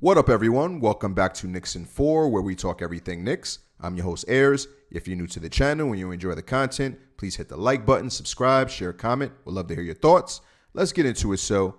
What up, everyone? Welcome back to Knicks in 4, where we talk everything Knicks. I'm your host, Ayers. If you're new to the channel and you enjoy the content, please hit the like button, subscribe, share a comment. We'd love to hear your thoughts. Let's get into it. So,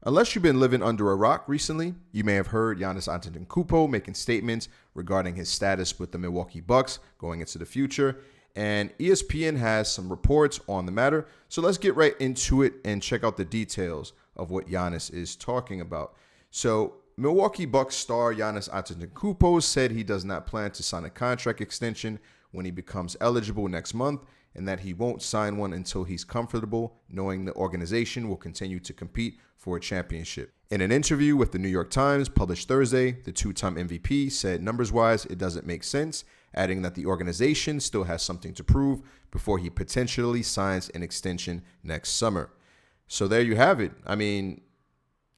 unless you've been living under a rock recently, you may have heard Giannis Antetokounmpo making statements regarding his status with the Milwaukee Bucks going into the future. And ESPN has some reports on the matter. So let's get right into it and check out the details of what Giannis is talking about. So, Milwaukee Bucks star Giannis Antetokounmpo said he does not plan to sign a contract extension when he becomes eligible next month, and that he won't sign one until he's comfortable knowing the organization will continue to compete for a championship. In an interview with the New York Times published Thursday, the two-time MVP said numbers-wise it doesn't make sense, adding that the organization still has something to prove before he potentially signs an extension next summer. So there you have it. I mean,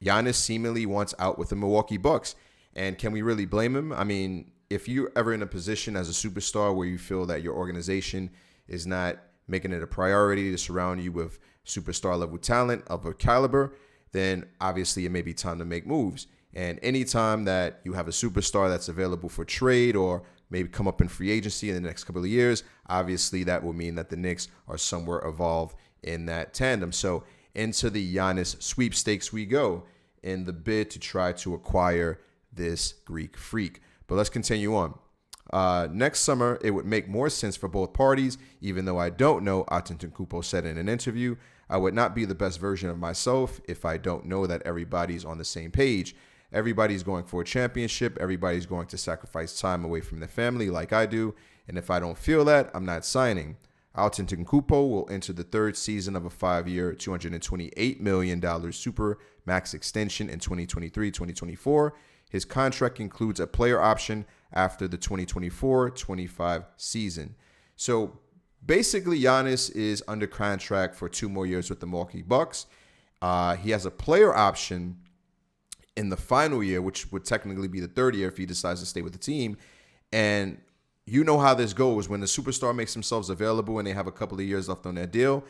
Giannis seemingly wants out with the Milwaukee Bucks. And can we really blame him? I mean, if you're ever in a position as a superstar where you feel that your organization is not making it a priority to surround you with superstar level talent of a caliber, then obviously it may be time to make moves. And anytime that you have a superstar that's available for trade or maybe come up in free agency in the next couple of years, obviously that will mean that the Knicks are somewhere involved in that tandem. So into the Giannis sweepstakes we go in the bid to try to acquire this Greek freak. But let's continue on. Next summer, it would make more sense for both parties, even though I don't know, Antetokounmpo said in an interview. I would not be the best version of myself if I don't know that everybody's on the same page. Everybody's going for a championship. Everybody's going to sacrifice time away from their family like I do. And if I don't feel that, I'm not signing. Antetokounmpo will enter the third season of a 5-year, $228 million super max extension in 2023-2024. His contract includes a player option after the 2024-25 season. So basically, Giannis is under contract for 2 more years with the Milwaukee Bucks. He has a player option in the final year, which would technically be the third year if he decides to stay with the team. And you know how this goes. When the superstar makes themselves available and they have a couple of years left on their deal,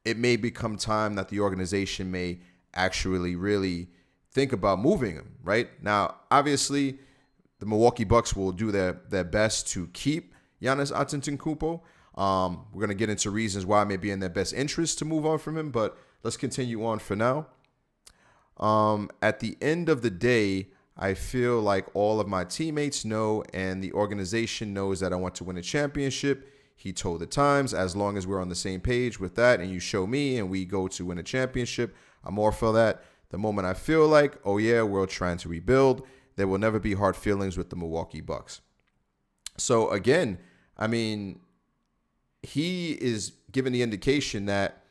it may become time that the organization may actually really think about moving him, right? Now, obviously, the Milwaukee Bucks will do their best to keep Giannis Antetokounmpo. We're going to get into reasons why it may be in their best interest to move on from him, but let's continue on for now. At the end of the day, I feel like all of my teammates know and the organization knows that I want to win a championship. He told the Times, as long as we're on the same page with that and you show me and we go to win a championship, I'm all for that. The moment I feel like, oh yeah, we're trying to rebuild, there will never be hard feelings with the Milwaukee Bucks. So again, I mean, he is giving the indication that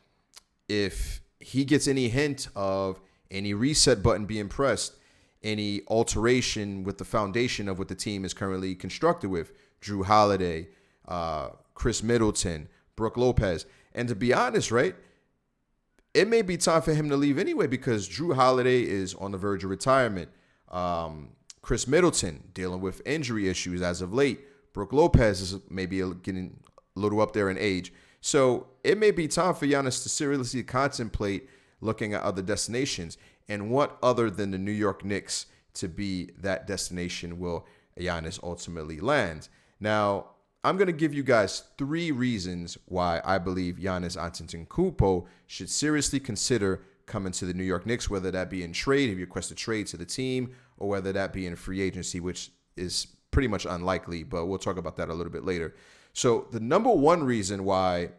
if he gets any hint of any reset button being pressed, any alteration with the foundation of what the team is currently constructed with, Drew Holiday, Chris Middleton, Brook Lopez. And to be honest, right, it may be time for him to leave anyway because Drew Holiday is on the verge of retirement. Chris Middleton dealing with injury issues as of late. Brook Lopez is maybe getting a little up there in age. So it may be time for Giannis to seriously contemplate looking at other destinations. And what other than the New York Knicks to be that destination will Giannis ultimately land? Now, I'm going to give you guys 3 reasons why I believe Giannis Antetokounmpo should seriously consider coming to the New York Knicks, whether that be in trade, if you request a trade to the team, or whether that be in free agency, which is pretty much unlikely, but we'll talk about that a little bit later. So the number 1 reason why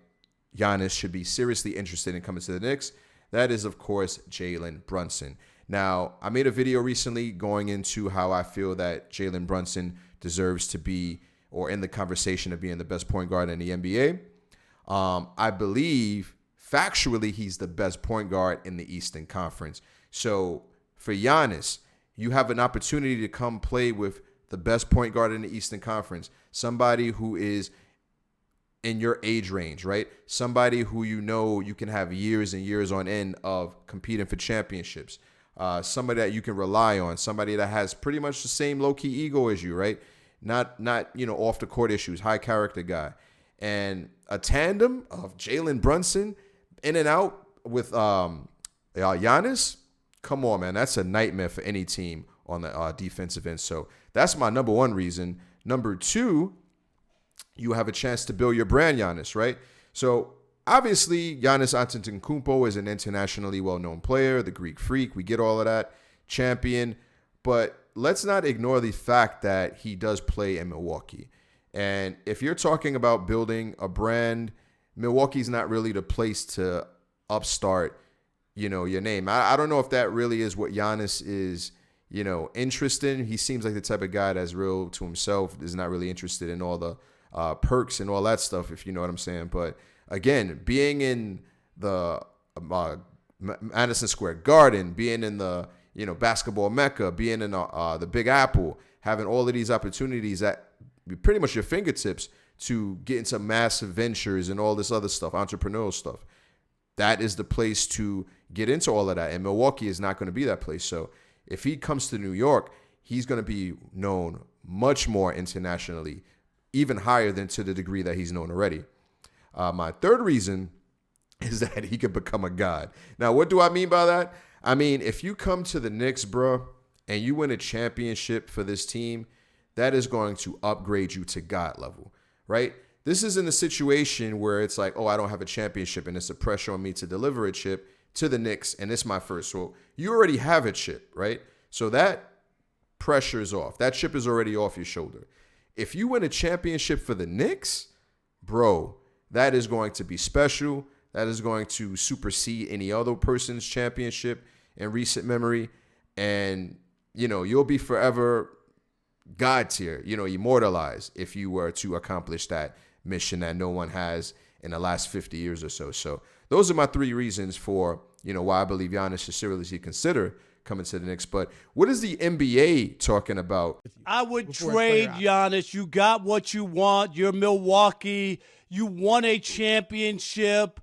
Giannis should be seriously interested in coming to the Knicks, that is, of course, Jalen Brunson. Now, I made a video recently going into how I feel that Jalen Brunson deserves to be or in the conversation of being the best point guard in the NBA. I believe factually he's the best point guard in the Eastern Conference. So for Giannis, you have an opportunity to come play with the best point guard in the Eastern Conference, somebody who is in your age range, right? Somebody who you know you can have years and years on end of competing for championships. Somebody that you can rely on. Somebody that has pretty much the same low-key ego as you, right? Not off the court issues, high character guy. And a tandem of Jalen Brunson in and out with Giannis, come on, man. That's a nightmare for any team on the defensive end. So that's my number one reason. Number two, you have a chance to build your brand, Giannis, right? So obviously, Giannis Antetokounmpo is an internationally well-known player, the Greek Freak. We get all of that, champion. But let's not ignore the fact that he does play in Milwaukee. And if you're talking about building a brand, Milwaukee's not really the place to upstart, your name. I don't know if that really is what Giannis is, interested in. He seems like the type of guy that's real to himself, is not really interested in all the perks and all that stuff, if you know what I'm saying. But again, being in the Madison Square Garden, being in the, basketball mecca, being in the Big Apple, having all of these opportunities at pretty much your fingertips to get into massive ventures and all this other stuff, entrepreneurial stuff. That is the place to get into all of that. And Milwaukee is not going to be that place. So if he comes to New York, he's going to be known much more internationally, even higher than to the degree that he's known already. My third reason is that he could become a god. Now, what do I mean by that? I mean, if you come to the Knicks, bro, and you win a championship for this team, that is going to upgrade you to God level, right? This isn't a situation where it's like, oh, I don't have a championship and it's a pressure on me to deliver a chip to the Knicks and it's my first. So you already have a chip, right? So that pressure is off. That chip is already off your shoulder. If you win a championship for the Knicks, bro, that is going to be special. That is going to supersede any other person's championship in recent memory. And, you'll be forever God tier, immortalized if you were to accomplish that mission that no one has in the last 50 years or so. So those are my three reasons for, why I believe Giannis should seriously consider coming to the Knicks. But what is the NBA talking about? I would trade Giannis. You got what you want. You're Milwaukee. You won a championship.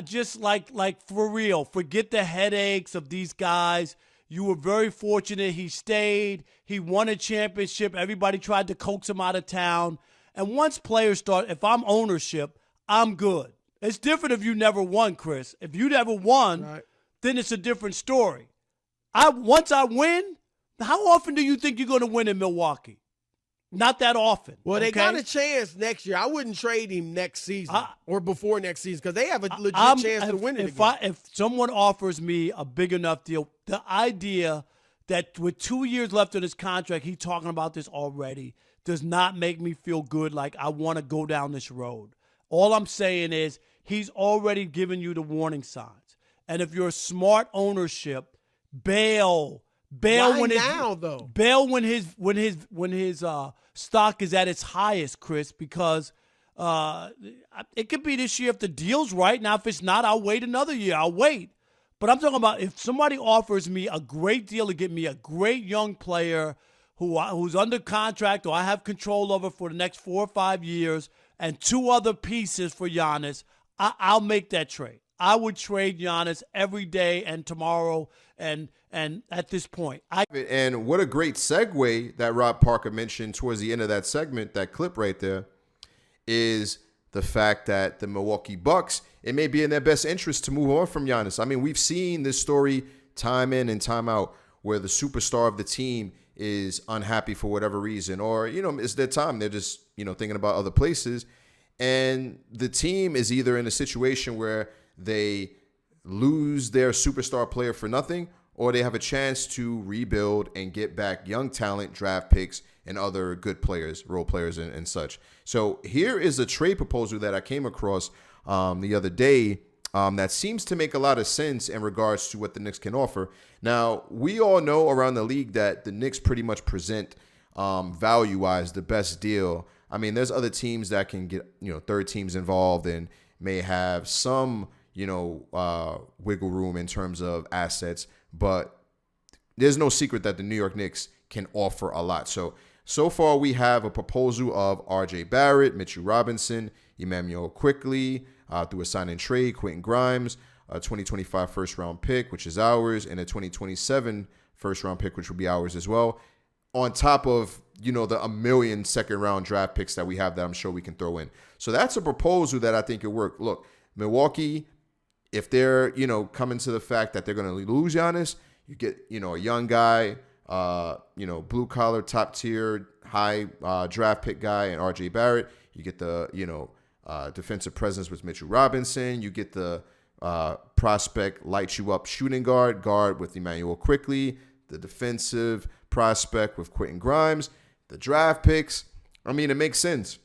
Just like for real. Forget the headaches of these guys. You were very fortunate. He stayed. He won a championship. Everybody tried to coax him out of town. And once players start, if I'm ownership, I'm good. It's different if you never won, Chris. If you never won, right, then it's a different story. Once I win, how often do you think you're going to win in Milwaukee? Not that often. Well, they got a chance next year. I wouldn't trade him next season or before next season because they have a legit chance to win it again. If someone offers me a big enough deal, the idea that with 2 years left in his contract, he's talking about this already, does not make me feel good like I want to go down this road. All I'm saying is he's already given you the warning signs. And if you're a smart ownership, bail when his stock is at its highest, Chris, because it could be this year if the deal's right. Now, if it's not, I'll wait another year. I'll wait. But I'm talking about if somebody offers me a great deal to get me a great young player who's under contract or I have control over for the next 4 or 5 years and 2 other pieces for Giannis, I'll make that trade. I would trade Giannis every day and tomorrow and at this point. And what a great segue that Rob Parker mentioned towards the end of that segment, that clip right there, is the fact that the Milwaukee Bucks, it may be in their best interest to move on from Giannis. I mean, we've seen this story time in and time out where the superstar of the team is unhappy for whatever reason, or, it's their time. They're just, thinking about other places. And the team is either in a situation where they lose their superstar player for nothing, or they have a chance to rebuild and get back young talent, draft picks, and other good players, role players, and such. So here is a trade proposal that I came across the other day that seems to make a lot of sense in regards to what the Knicks can offer. Now, we all know around the league that the Knicks pretty much present value-wise the best deal. I mean, there's other teams that can get, third teams involved and may have some, wiggle room in terms of assets, but there's no secret that the New York Knicks can offer a lot. So far we have a proposal of R.J. Barrett, Mitchell Robinson, Emmanuel Quickley, through a sign and trade, Quentin Grimes, a 2025 first-round pick, which is ours, and a 2027 first-round pick, which will be ours as well, on top of, the 1 million second-round draft picks that we have that I'm sure we can throw in. So that's a proposal that I think could work. Look, Milwaukee, if they're, coming to the fact that they're going to lose Giannis, you get, a young guy, blue collar, top tier, high draft pick guy and RJ Barrett. You get the, defensive presence with Mitchell Robinson. You get the prospect lights you up shooting guard with Emmanuel Quickley. The defensive prospect with Quentin Grimes. The draft picks. I mean, it makes sense.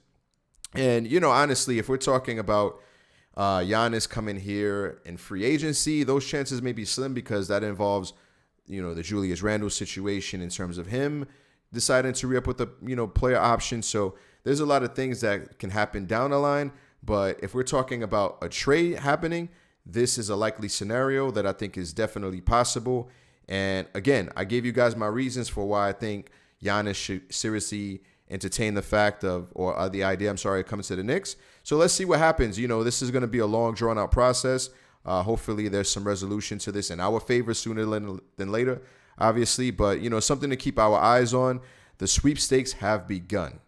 And, honestly, if we're talking about Giannis coming here in free agency, those chances may be slim because that involves, the Julius Randle situation in terms of him deciding to re-up with the, player option. So there's a lot of things that can happen down the line. But if we're talking about a trade happening, this is a likely scenario that I think is definitely possible. And again, I gave you guys my reasons for why I think Giannis should seriously entertain the fact of, or the idea, of coming to the Knicks. So let's see what happens. This is going to be a long, drawn-out process. Hopefully there's some resolution to this in our favor sooner than later, obviously. But, something to keep our eyes on. The sweepstakes have begun.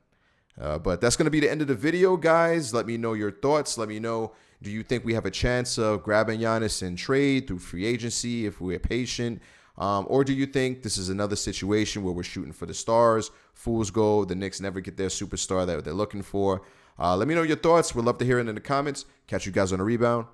But that's going to be the end of the video, guys. Let me know your thoughts. Let me know, do you think we have a chance of grabbing Giannis in trade through free agency if we're patient? Or do you think this is another situation where we're shooting for the stars, fool's gold, the Knicks never get their superstar that they're looking for? Let me know your thoughts. We'd love to hear it in the comments. Catch you guys on a rebound.